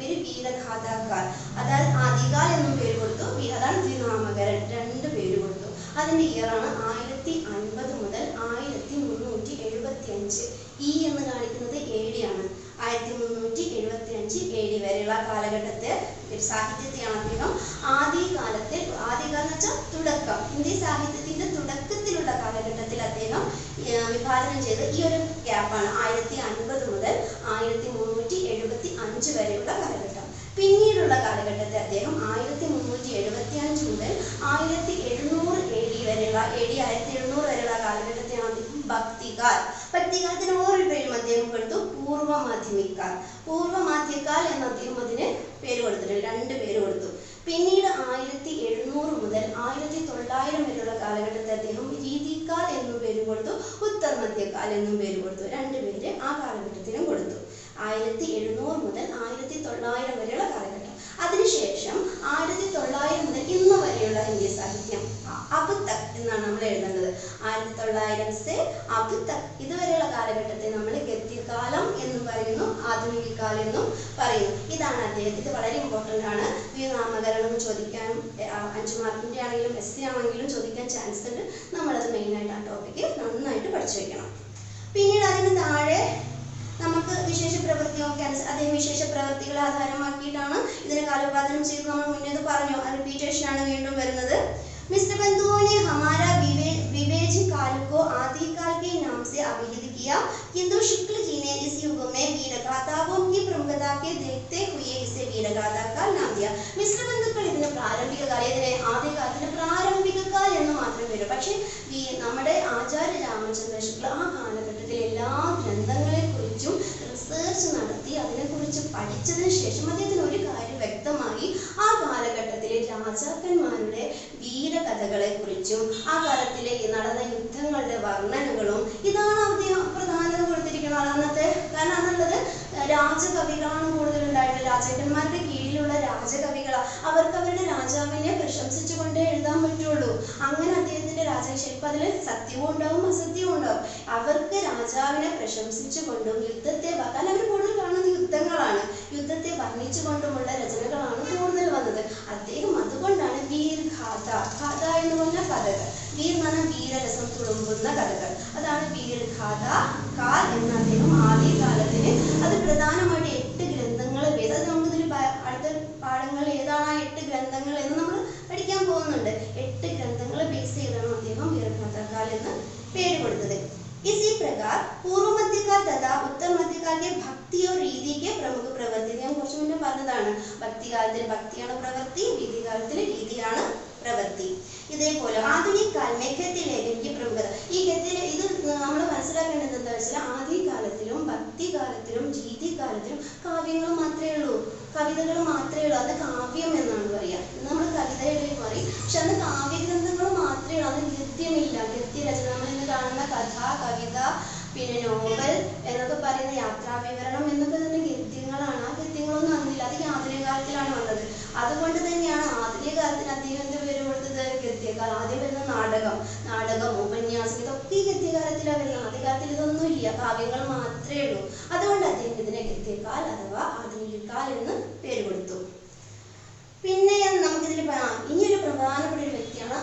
Speaker 1: പേര് വീരഗാഥാകാർ. അതായത് ആദികാൽ എന്നും പേര് കൊടുത്തു. അതാണ് ദ്വിനാമകരൻ, 2 പേര് കൊടുത്തു. അതിന്റെ ഇയറാണ് 1050 മുതൽ 1375. ഈ എന്ന് കാണിക്കുന്നത് AD ആണ്. 1375 AD വരെയുള്ള കാലഘട്ടത്തെ സാഹിത്യത്തെയാണ് അദ്ദേഹം ആദ്യകാലം എന്ന് വെച്ചാൽ തുടക്കം, ഹിന്ദി സാഹിത്യത്തിന്റെ തുടക്കത്തിലുള്ള കാലഘട്ടത്തിൽ അദ്ദേഹം വിഭാജനം ചെയ്ത് ഈ ഒരു ഗ്യാപ്പാണ് 1050 മുതൽ 1375 വരെയുള്ള കാലഘട്ടം. പിന്നീടുള്ള കാലഘട്ടത്തെ അദ്ദേഹം 1375 മുതൽ 1700 AD വരെയുള്ള കാലഘട്ടത്തെയാണ് അദ്ദേഹം ഭക്തികാലത്തിന് ഓരോ പേരും അദ്ദേഹം കൊടുത്തു, പൂർവ്വമാധ്യകാൽ എന്ന് അദ്ദേഹം അതിന് പേര് കൊടുത്തിട്ടുണ്ട്, 2 പേര് കൊടുത്തു. പിന്നീട് 1700 മുതൽ 1900 വരെയുള്ള കാലഘട്ടത്തെ അദ്ദേഹം രീതികാൽ എന്നും പേര് കൊടുത്തു, ഉത്തർമധ്യകാൽ എന്നും പേര് കൊടുത്തു. 2 പേര് ആ കാലഘട്ടത്തിനും കൊടുത്തു. 1700 മുതൽ 1900 വരെയുള്ള കാലഘട്ടം. അതിനുശേഷം 1900 മുതൽ ഇന്ന് വരെയുള്ള ഹിന്ദി സാഹിത്യം अब तक എന്നാണ് നമ്മൾ എഴുതേണ്ടത്. 1900 अब तक ഇതുവരെയുള്ള കാലഘട്ടത്തെ നമ്മൾ ഗദ്യകാലം എന്ന് പറയുന്നു, ആധുനിക കാലം എന്നും പറയുന്നു. ഇതാണ് അദ്ദേഹത്തിന് വളരെ ഇമ്പോർട്ടൻ്റ് ആണ്. ദ്വിനാമകരണം ചോദിക്കാനും 5 മാർക്കിന്റെ ആണെങ്കിലും SC ആണെങ്കിലും ചോദിക്കാൻ ചാൻസ് ഉണ്ട്. നമ്മളത് മെയിനായിട്ട് ആ ടോപ്പിക്ക് നന്നായിട്ട് പഠിച്ചു വെക്കണം. പിന്നീട് അതിന് താഴെ നമുക്ക് വിശേഷ പ്രവൃത്തിയൊക്കെ അദ്ദേഹം വിശേഷ പ്രവൃത്തികളെ ആധാരമാക്കിയിട്ടാണ് ഇതിനെ കാവ്യവിഭാജനം ചെയ്ത് നമ്മൾ മുന്നേ പറഞ്ഞു. ആ റിപ്പീറ്റേഷൻ ആണ് വീണ്ടും വരുന്നത്. मिस्र बंधुओं ने हमारा विवेचन काल को आदिकाल के नाम से अभिहित किया, किंतु शुक्ल जी ने इस युग में वीरगाथाओं की प्रमुखता के देखते हुए इसे वीरगाथा काल नाम दिया. मिस्र बंधुക്കൾ ഇതിനെ പ്രാരംഭിക കാലം, ഇതിനെ ആദ്യകാലത്തിന്റെ പ്രാരംഭിക കാലം എന്ന് മാത്രം വരും. പക്ഷേ ഈ നമ്മുടെ ആചാര്യ രാമചന്ദ്ര ശുക്ല ആ കാലഘട്ടത്തിലെ എല്ലാ ഗ്രന്ഥങ്ങളെ കുറിച്ചും റിസർച്ച് നടത്തി അതിനെക്കുറിച്ച് പഠിച്ചതിന് ശേഷം അദ്ദേഹത്തിന് ഒരു കാര്യം വ്യക്തമായി. ആ കാലഘട്ടത്തിലെ രാജാക്കന്മാരുടെ വീരകഥകളെ കുറിച്ചും ആ കാലത്തിലെ നടന്ന യുദ്ധങ്ങളുടെ വർണ്ണനകളും ഇതാണ് അദ്ദേഹം പ്രധാനത കൊടുത്തിരിക്കുന്നത്. അന്നത്തെ കാരണം അന്നുള്ളത് രാജകവികളാണ് കൂടുതലുണ്ടായിട്ട്. രാജാക്കന്മാരുടെ കീഴിലുള്ള രാജകവികൾ അവർക്ക് അവരുടെ രാജാവിനെ പ്രശംസിച്ചുകൊണ്ടേ എഴുതാൻ പറ്റുള്ളൂ. അങ്ങനെ അദ്ദേഹത്തിന്റെ ശരിക്കും അതിൽ സത്യവും ഉണ്ടാവും അസത്യവും ഉണ്ടാവും. അവർക്ക് രാജാവിനെ പ്രശംസിച്ചുകൊണ്ടും യുദ്ധത്തെ കാരണം അവർ കൂടുതൽ കാണുന്നത് യുദ്ധങ്ങളാണ്, യുദ്ധത്തെ വർണ്ണിച്ചുകൊണ്ടുമുള്ള രചനകളാണ് കൂടുതൽ വന്നത്. അദ്ദേഹം അതുകൊണ്ടാണ് വീരഗാഥ എന്ന് പറഞ്ഞ കഥകൾ, വീർ എന്ന് പറഞ്ഞാൽ വീരരസം തുളുമ്പുന്ന കഥകൾ, അതാണ് വീരഗാഥ കാൽ എന്ന് അദ്ദേഹം ആദ്യകാലത്തിന് അത് പ്രധാനമായിട്ട് 8 ഗ്രന്ഥങ്ങൾ ബേസ്. അത് നമുക്കിതിൽ അടുത്ത പാഠങ്ങളിൽ ഏതാണ് ആ 8 ഗ്രന്ഥങ്ങൾ എന്ന് നമ്മൾ പഠിക്കാൻ പോകുന്നുണ്ട്. 8 ഗ്രന്ഥങ്ങൾ ബേസ് ചെയ്താണ് അദ്ദേഹം വീരഗാഥ കാൽ എന്ന് പേര് കൊടുത്തത്. इसी प्रकार पूर्व मध्यकाल तथा उत्तर मध्यकाल के भक्ति और रीति के प्रमुख प्रवृत्ति ഞാൻ കുറച്ച് മുന്നേ പറഞ്ഞതാണ്. ഭക്തികാലത്തിൽ ഭക്തിയാണ് പ്രവൃത്തി, രീതികാലത്തിൽ രീതിയാണ് പ്രവൃത്തി. ഇതേപോലെ ആധുനിക കാൽ में गद्य लेखन की प्रमुखता. ഈ ഗദ്യ ഇത് നമ്മൾ മനസ്സിലാക്കേണ്ടത് എന്താ വെച്ചാൽ ആദികാലത്തിലും ഭക്തികാലത്തിലും രീതികാലത്തിലും കാവ്യങ്ങൾ മാത്രമേ ഉള്ളൂ, കവിതകൾ മാത്രമേ ഉള്ളൂ. അത് കാവ്യം എന്നാണ് പറയുക. നമ്മൾ കവിതയുടെ പറയും, പക്ഷെ അന്ന് കാവ്യഗ്രന്ഥങ്ങൾ മാത്രമേ ഉള്ളൂ. അത് ഗദ്യമില്ല. ഗദ്യരചന നമ്മൾ ഇന്ന് കാണുന്ന കഥ, കവിത, പിന്നെ നോവൽ എന്നൊക്കെ പറയുന്ന യാത്രാവിവരണം എന്നൊക്കെ തന്നെ ഗദ്യങ്ങളാണ്. ആ ഗദ്യങ്ങളൊന്നും അന്നില്ല. അത് ആധുനിക കാലത്തിലാണ് വന്നത്. അതുകൊണ്ട് തന്നെയാണ് ആധുനിക കാലത്തിന് അദ്ദേഹം എന്ത് പേര് കൊടുത്തത്? ഗദ്യകാലം. ആദ്യം വരുന്ന നാടകം, ഉപന്യാസം ഇതൊക്കെ ഈ ഗദ്യകാലത്തിലാണ് വരുന്നത്. ആദ്യകാലത്തിൽ ഇതൊന്നും ഇല്ല, കാവ്യങ്ങൾ മാത്രമേ ഉള്ളൂ. അതുകൊണ്ട് അദ്ദേഹം ഇതിനെ ഗദ്യകാൽ അഥവാ ആധുനിക കാൽ എന്ന് പേര് കൊടുത്തു. പിന്നെ നമുക്കിതിൽ ഇനിയൊരു പ്രധാനപ്പെട്ട ഒരു വ്യക്തിയാണ്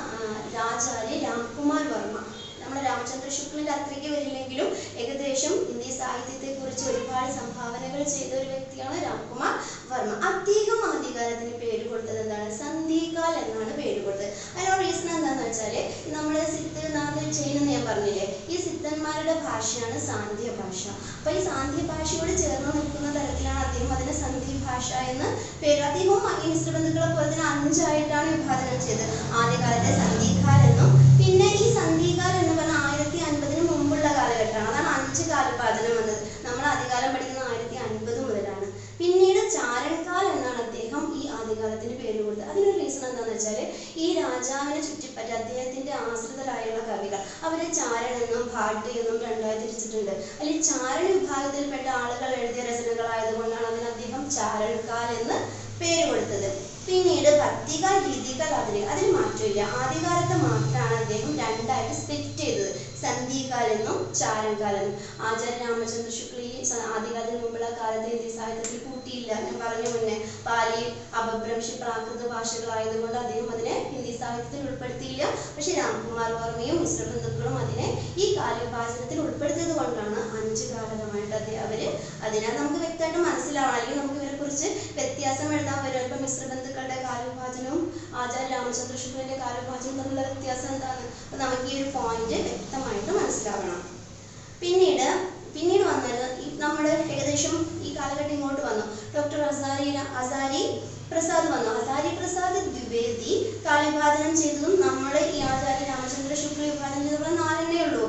Speaker 1: ആചാര്യ രാംകുമാർ വർമ്മ. നമ്മുടെ രാമചന്ദ്ര ശുക്ലിന്റെ അത്രയ്ക്ക് വരില്ലെങ്കിലും ഏകദേശം ഹിന്ദി സാഹിത്യത്തെ കുറിച്ച് ഒരുപാട് സംഭാവനകൾ ചെയ്ത ഒരു വ്യക്തിയാണ് രാംകുമാർ വർമ്മ. അദ്ദേഹം ആദ്യകാലത്തിന് പേര് കൊടുത്തത് എന്താണ്? സന്ധികാൽ എന്നാണ് പേര് കൊടുത്തത്. അതിനുള്ള റീസൺ എന്താണെന്ന് വെച്ചാൽ നമ്മുടെ സിദ്ധ നാഥ് ജൈൻ എന്ന് ഞാൻ പറഞ്ഞില്ലേ, ഈ സിദ്ധന്മാരുടെ ഭാഷയാണ് സാന്ധ്യ ഭാഷ. അപ്പൊ ഈ സാന്ധ്യ ഭാഷയോട് ചേർന്ന് നിൽക്കുന്ന തരത്തിലാണ് അദ്ദേഹം അതിനെ സന്ധി ഭാഷ എന്ന് പേര്. അദ്ദേഹവും ഈ മിശ്രബന്ധുക്കളെ പോലെ തന്നെ 5 ആയിട്ടാണ് വിഭാജനം ചെയ്തത്. ആദ്യകാലത്തെ സന്ധികാൽ എന്നും, പിന്നെ ഈ സന്ധികാൽ എന്ന് പറഞ്ഞാൽ 1050 മുമ്പുള്ള കാലഘട്ടമാണ്. അതാണ് 5 കാലവിഭാജനം വന്നത്. നമ്മൾ ആദ്യകാലം പഠിക്കുന്നത് 1050 മുതലാണ്. പിന്നീട് ചാരൺകാൽ എന്നാണ് അദ്ദേഹം ഈ ആദ്യകാലത്തിന് പേര് കൊടുത്തത്. അതിനൊരു റീസൺ എന്താണെന്ന് വെച്ചാൽ ഈ രാജാവിനെ ചുറ്റിപ്പറ്റി അദ്ദേഹത്തിന്റെ ആശ്രിതരായുള്ള കവികൾ അവരെ ചാരൺ എന്നും ഭാട്ട് എന്നും 2ആയി തിരിച്ചിട്ടുണ്ട്. അല്ലെങ്കിൽ ചാരൺ വിഭാഗത്തിൽപ്പെട്ട ആളുകൾ എഴുതിയ രചനകളായതുകൊണ്ടാണ് അതിന് അദ്ദേഹം ചാരൺകാൽ എന്ന് പേര് കൊടുത്തത്. പിന്നീട് ഭക്തികാൽ, രീതികാൽ, ആധുനിക, അതിന് മാറ്റമില്ല. ആദ്യകാലത്ത് മാത്രമാണ് അദ്ദേഹം 2ആയിട്ട് സ്പ്ലിറ്റ് ചെയ്തത്, സന്ധികാൽ എന്നും ചാരൺകാൽ എന്നും. ആചാര്യ രാമചന്ദ്ര ശുക്ല ഈ ആദ്യകാലത്തിന് മുമ്പുള്ള കാലത്ത് ഹിന്ദി സാഹിത്യത്തിൽ കൂട്ടിയില്ല. ഞാൻ പറഞ്ഞു മുന്നേ, പാലി അപഭ്രംശി പ്രാകൃത ഭാഷകളായതുകൊണ്ട് അദ്ദേഹം അതിനെ ഹിന്ദി സാഹിത്യത്തിൽ ഉൾപ്പെടുത്തിയില്ല. പക്ഷെ രാംകുമാർ വർമ്മയും മിശ്രബന്ധുക്കളും അതിനെ ഈ കാലവിഭാജനത്തിൽ ഉൾപ്പെടുത്തിയത് കൊണ്ടാണ് 5 കാലമായിട്ട് അവര് അതിനെ നമുക്ക് വ്യക്തമായിട്ട് മനസ്സിലാവണം. അല്ലെങ്കിൽ നമുക്ക് ഇവരെ കുറിച്ച് വ്യത്യാസം എഴുതാൻ വരും. ഇപ്പൊ മിശ്രബന്ധുക്കളുടെ കാലവിഭാജനവും ആചാര്യ രാമചന്ദ്ര ശുക്ലിന്റെ കാലവിഭാജനവും തമ്മിലുള്ള വ്യത്യാസം എന്താണ്? അപ്പൊ നമുക്ക് ഈ ഒരു പോയിന്റ് വ്യക്തമായിട്ട് മനസ്സിലാവണം. പിന്നീട് വന്നത് നമ്മുടെ ഏകദേശം ഈ കാലഘട്ടം ഇങ്ങോട്ട് വന്നു. ഡോക്ടർ ഹസാരി പ്രസാദ് വന്നു. ഹസാരി പ്രസാദ് ദ്വിവേദി കാലവിഭാജനം ചെയ്തതും നമ്മൾ ഈ ആചാര്യ രാമചന്ദ്ര ശുക്ല വിഭാജനം ചെയ്തപ്പോൾ 4 ഉള്ളൂ.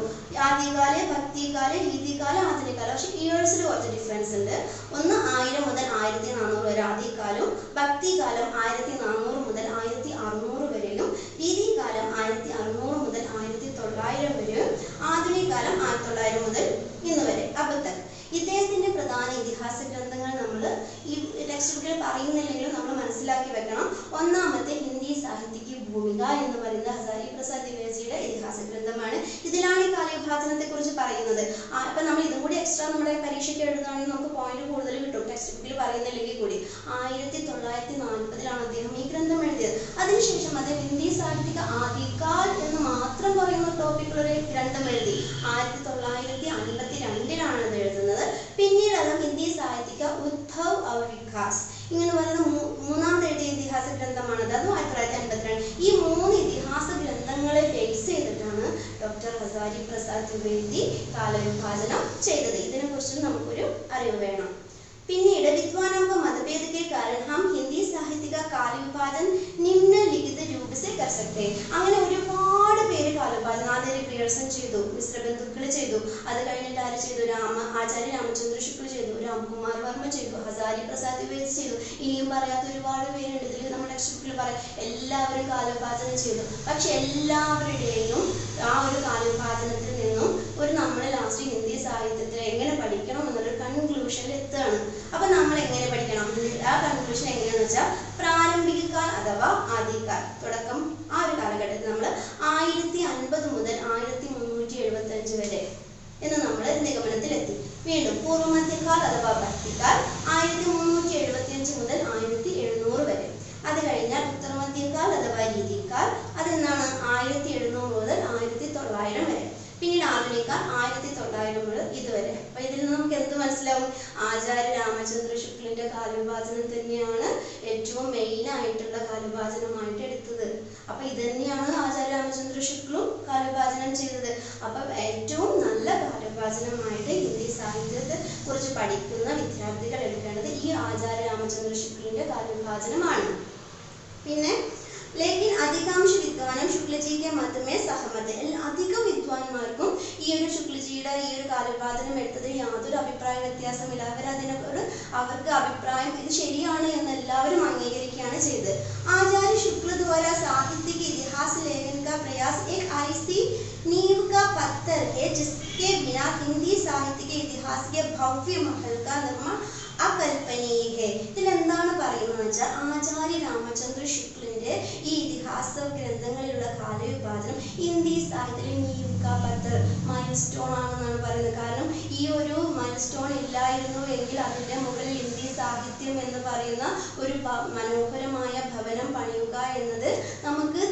Speaker 1: ആദ്യകാല, ഭക്തികാല, രീതികാല, ആധുനികാല. പക്ഷെ ഇയേഴ്സിൽ കുറച്ച് ഡിഫറൻസ് ഉണ്ട്. ഒന്ന് 1000 മുതൽ 1400 വരെ ആദ്യകാലവും, ഭക്തികാലം 1400 മുതൽ 1600 വരെയും, രീതികാലം 1600 മുതൽ 1900 വരെയും, ആധുനികാലം 1900 മുതൽ ഇന്ന് വരെ. അബദ്ധം. ഇദ്ദേഹത്തിന്റെ പ്രധാന ഇതിഹാസ ഗ്രന്ഥങ്ങൾ നമ്മൾ ഈ ടെക്സ്റ്റ് ബുക്കിൽ പറയുന്നില്ലെങ്കിലും നമ്മൾ മനസ്സിലാക്കി വെക്കണം. ഒന്നാമത്തെ ഹിന്ദി സാഹിത്യക്ക് ഭൂമിക എന്ന് പറയുന്നത് ഹസാരി പ്രസാദ് ദ്വിവേദിയുടെ ഇതിഹാസ ഗ്രന്ഥമാണ്. ഇതിലാണ് ഈ കാലവിഭാജനത്തെ കുറിച്ച് പറയുന്നത്. അപ്പൊ നമ്മൾ ഇതും കൂടി എക്സ്ട്രാ നമ്മുടെ പരീക്ഷയ്ക്ക് എഴുതുകയാണെങ്കിൽ നമുക്ക് പോയിന്റ് കൂടുതൽ കിട്ടും. ടെക്സ്റ്റ് ബുക്കിൽ പറയുന്നില്ലെങ്കിൽ കൂടി 1940 അദ്ദേഹം ഈ ഗ്രന്ഥം എഴുതിയത്. അതിനുശേഷം അദ്ദേഹം ഹിന്ദി സാഹിത്യക ആദികാൽ എന്ന് മാത്രം പറയുന്ന ടോപ്പിക്കുള്ള ഗ്രന്ഥം എഴുതി. 1952 അത് എഴുതുന്നത്. പിന്നീട് അത് ഹിന്ദി സാഹിത്യക ഉദ്ധവ് ഔർ വികാസ് ഇങ്ങനെ പറയുന്ന മൂന്നാമത് എഴുതിയ ഇതിഹാസ ഗ്രന്ഥമാണത്. അതും 1952. ഈ 3 ഇതിഹാസ ഗ്രന്ഥങ്ങളെ ബേസ് ചെയ്തിട്ടാണ് ഡോക്ടർ ഹസാരി പ്രസാദ് ദ്വിവേദി കാലവിഭാജനം ചെയ്തത്. ഇതിനെ കുറിച്ച് നമുക്കൊരു അറിവ് വേണം. പിന്നീട് विद्वानों को मतभेद के कारण हम हिंदी साहित्य का काल विभाजन निम्नलिखित रूप से कर सकते हैं. അങ്ങനെ ഒരുപാട് പേര് കാലവിഭാജനം ആദ്യം പിയേഴ്സൺ ചെയ്തു, മിശ്രബന്ധുക്കൾ ചെയ്തു, അത് കഴിഞ്ഞിട്ട് ആര് ചെയ്തു? ആചാര്യ രാമചന്ദ്ര ശുക്ല ചെയ്തു, രാംകുമാർ വർമ്മ ചെയ്തു, ഹസാരി പ്രസാദ് ദ്വിവേദി ചെയ്തു. ഇനിയും പറയാത്ത ഒരുപാട് പേരുണ്ട്. ഇതിൽ നമ്മുടെ ടെക്സ്റ്റ് ബുക്കിൽ പറയാം എല്ലാവരും കാലവിഭാജനം ചെയ്തു. പക്ഷെ എല്ലാവരുടെയും ആ ഒരു കാലവിഭാജനത്തിൽ നിന്നും നമ്മൾ ലാസ്റ്റ് ഹിന്ദി സാഹിത്യത്തിൽ എങ്ങനെ പഠിക്കണം എന്നൊരു കൺക്ലൂഷനിൽ എത്തുകയാണ്. അപ്പൊ നമ്മൾ എങ്ങനെ പഠിക്കണം? ആ കൺക്ലൂഷൻ എങ്ങനെയാന്ന് വെച്ചാൽ പ്രാരംഭിക കാൽ അഥവാ ആദികാൽ, തുടക്കം ആ ഒരു കാലഘട്ടത്തിൽ നമ്മൾ 1050 മുതൽ 1375 വരെ എന്ന് നമ്മൾ നിഗമനത്തിലെത്തി. വീണ്ടും പൂർവ്വമധ്യകാൽ അഥവാ ഭക്തികാൽ 1375 മുതൽ 1700 വരെ. അത് കഴിഞ്ഞാൽ ഉത്തരമധ്യകാൽ അഥവാ രീതികാൽ, അതെന്താണ് 1700 മുതൽ 1900 വരെ. പിന്നീട് ആധുനികാൽ 1900 മുതൽ ഇതുവരെ. അപ്പൊ ഇതിൽ നിന്ന് നമുക്ക് എന്ത് മനസ്സിലാവും? ആചാര്യ രാമചന്ദ്ര ശുക്ലിന്റെ കാലവിഭാജനം തന്നെയാണ് ഏറ്റവും മെയിൻ ആയിട്ടുള്ള കാലവിഭാജനമായിട്ട് എടുത്തത്. അപ്പൊ ഇത് തന്നെയാണ് ആചാര്യ രാമചന്ദ്ര ശുക്ലും കാലവിഭാജനം ചെയ്തത്. അപ്പൊ ഏറ്റവും നല്ല കാലവിഭാജനമായിട്ട് ഹിന്ദി സാഹിത്യത്തെ കുറിച്ച് പഠിക്കുന്ന വിദ്യാർത്ഥികൾ എടുക്കേണ്ടത് ഈ ആചാര്യ രാമചന്ദ്ര ശുക്ലിന്റെ കാലവിഭാജനമാണ്. പിന്നെ लेकिन अधिकांश विद्वानों शुक्ल जी के मत में सहमत है. അധികം വിദ്വാൻമാർക്കും ഈ ഒരു ശുക്ലജിയുടെ ഈ ഒരു കാലവിഭാജനം എടുത്തതിൽ യാതൊരു അഭിപ്രായ വ്യത്യാസമില്ല. അവർക്ക് അഭിപ്രായം ഇത് ശരിയാണ് എന്ന് എല്ലാവരും അംഗീകരിക്കുകയാണ് ചെയ്തത്. आचार्य शुक्ल द्वारा साहित्य के इतिहास लेखन का प्रयास एक ऐसी नींव का पत्थर है जिसके बिना हिंदी साहित्य के इतिहास के भव्य महल का निर्माण അകൽപ്പനീയ. ഇതിൽ എന്താണ് പറയുന്നത് വെച്ചാൽ ആചാര്യ രാമചന്ദ്ര ശുക്ലിന്റെ ഈ ഇതിഹാസ ഗ്രന്ഥങ്ങളിലുള്ള കാലവിഭാജനം ഹിന്ദി സാഹിത്യത്തിൽ നീവ് കാ പത്തർ, മൈൽ സ്റ്റോൺ ആണെന്നാണ് പറയുന്നത്. കാരണം ഈ ഒരു മൈൽ സ്റ്റോൺ ഇല്ലായിരുന്നു എങ്കിൽ അതിൻ്റെ മുകളിൽ ഹിന്ദി സാഹിത്യം എന്ന് പറയുന്ന ഒരു മനോഹരമായ ഭവനം പണിയുക എന്നത് നമുക്ക്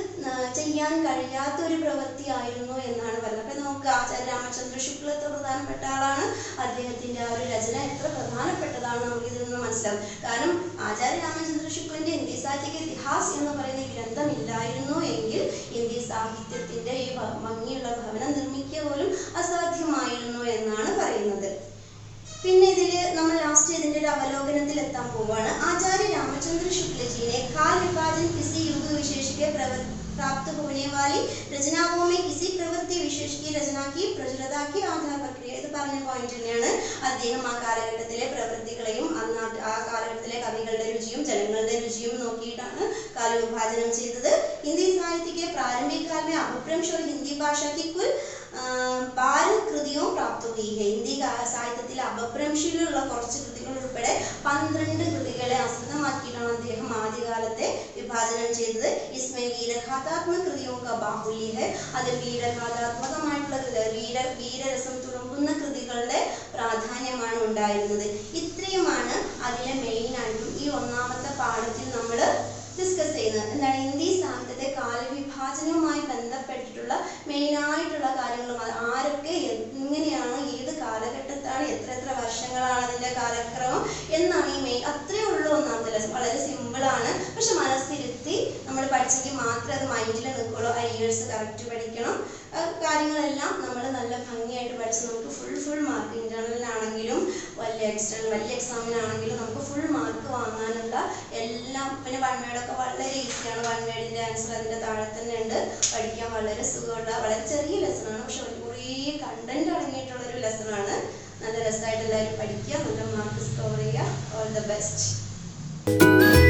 Speaker 1: ചെയ്യാൻ കഴിയാത്ത ഒരു പ്രവൃത്തിയായിരുന്നു എന്നാണ് പറയുന്നത്. അപ്പം നമുക്ക് ആചാര്യ രാമചന്ദ്ര ശുക്ല എത്ര പ്രധാനപ്പെട്ട ആളാണ്, അദ്ദേഹത്തിൻ്റെ ആ ഒരു രചന എത്ര പ്രധാനപ്പെട്ടതാണ് നമുക്ക് ഇതിൽ നിന്ന് മനസ്സിലാവും. കാരണം ആചാര്യ രാമചന്ദ്ര ശുക്ലൻ്റെ ഹിന്ദി സാഹിത്യ ഇതിഹാസ് എന്ന് പറയുന്ന ഗ്രന്ഥമില്ലായിരുന്നു എങ്കിൽ ഹിന്ദി സാഹിത്യത്തിൻ്റെ ഈ ഭംഗിയുള്ള ഭവനം നിർമ്മിക്കുക പോലും അസാധ്യമായിരുന്നു എന്നാണ് പറയുന്നത്. പിന്നെ ഇതിൽ നമ്മൾ ലാസ്റ്റ് ഇതിൻ്റെ ഒരു അവലോകനത്തിൽ എത്താൻ പോവുകയാണ്. आचार्य रामचंद्र शुक्ल जी ने काल विभाजन किसी युग विशेष के प्राप्त होने वाली रचनाओं में किसी प्रवृत्ति विशेष की रचना की प्रचुरता के आधार पर क्रिया ഇത് പറഞ്ഞ പോയിന്റ് തന്നെയാണ്. അദ്ദേഹം ആ കാലഘട്ടത്തിലെ പ്രവൃത്തികളെയും ആ കാലഘട്ടത്തിലെ കവികളുടെ രുചിയും ജനങ്ങളുടെ രുചിയും നോക്കിയിട്ടാണ് കാലവിഭാജനം ചെയ്തത്. ഹിന്ദി സാഹിത്യ के प्रारंभिक काल में अपभ्रंश और हिंदी भाषा की कुल 12 കൃതിയും പ്രാപ്ത हुई है. ഹിന്ദി സാഹിത്യത്തിൽ അപഭ്രംശിലുള്ള കുറച്ച് കൃതികൾ ഉൾപ്പെടെ 12 കൃതികളെ ആസ്പദമാക്കിയിട്ടാണ് അദ്ദേഹം ആദ്യകാലത്തെ വിഭാജനം ചെയ്തത്. इसमें വീരഗാഥാത്മക കൃതിयों का बाहुल्य है. അതിൽ വീരഗാഥാത്മകമായിട്ടുള്ള വീരരസം തുളുമ്പുന്ന കൃതികളുടെ പ്രാധാന്യമാണ് ഉണ്ടായിരുന്നത്. ഇത്രയുമാണ് അതിലെ മെയിൻ ആയിട്ടും ഈ ഒന്നാമത്തെ പാഠത്തിൽ നമ്മൾ ഡിസ്കസ് ചെയ്യുന്നത്. എന്താണ് ഹിന്ദി സാഹിത്യത്തെ കാലവിഭാജനവുമായി ബന്ധപ്പെട്ടിട്ടുള്ള മെയിനായിട്ടുള്ള കാര്യങ്ങളും ആരൊക്കെ എങ്ങനെയാണ് ഏത് കാലഘട്ടത്താണ് എത്ര വർഷങ്ങളാണ് അതിൻ്റെ കാലക്രമം എന്നാണ് ഈ മെയിൻ. അത്രയേ ഉള്ളൂ ഒന്നാമത്തെ ലെസൺ. വളരെ സിമ്പിളാണ്, പക്ഷെ മനസ്സിരുത്തി നമ്മൾ പഠിച്ചെങ്കിൽ മാത്രമേ അത് മൈൻഡിൽ നിൽക്കുള്ളൂ. ആ ഇയേഴ്സ് കറക്റ്റ് പഠിക്കണം. കാര്യങ്ങളെല്ലാം നമ്മൾ നല്ല ഭംഗിയായിട്ട് പഠിച്ച് നമുക്ക് ഫുൾ മാർക്ക് ഇൻ്റർണലിനാണെങ്കിലും വലിയ എക്സാമിനാണെങ്കിലും നമുക്ക് ഫുൾ മാർക്ക് വാങ്ങാനുള്ള എല്ലാം. പിന്നെ വൺ വേർഡൊക്കെ വളരെ ഈസിയാണ്. വൺ വേർഡിൻ്റെ ആൻസർ അതിൻ്റെ താഴെ തന്നെ ഉണ്ട്. പഠിക്കാൻ വളരെ സുഖമുള്ള വളരെ ചെറിയ ലെസണാണ്, പക്ഷെ കുറേ കണ്ടന്റ് അടങ്ങിയിട്ടുള്ളൊരു ലെസണാണ്. നല്ല രസമായിട്ട് എല്ലാവരും പഠിക്കുക, നല്ല മാർക്ക് സ്കോർ ചെയ്യുക. All the best.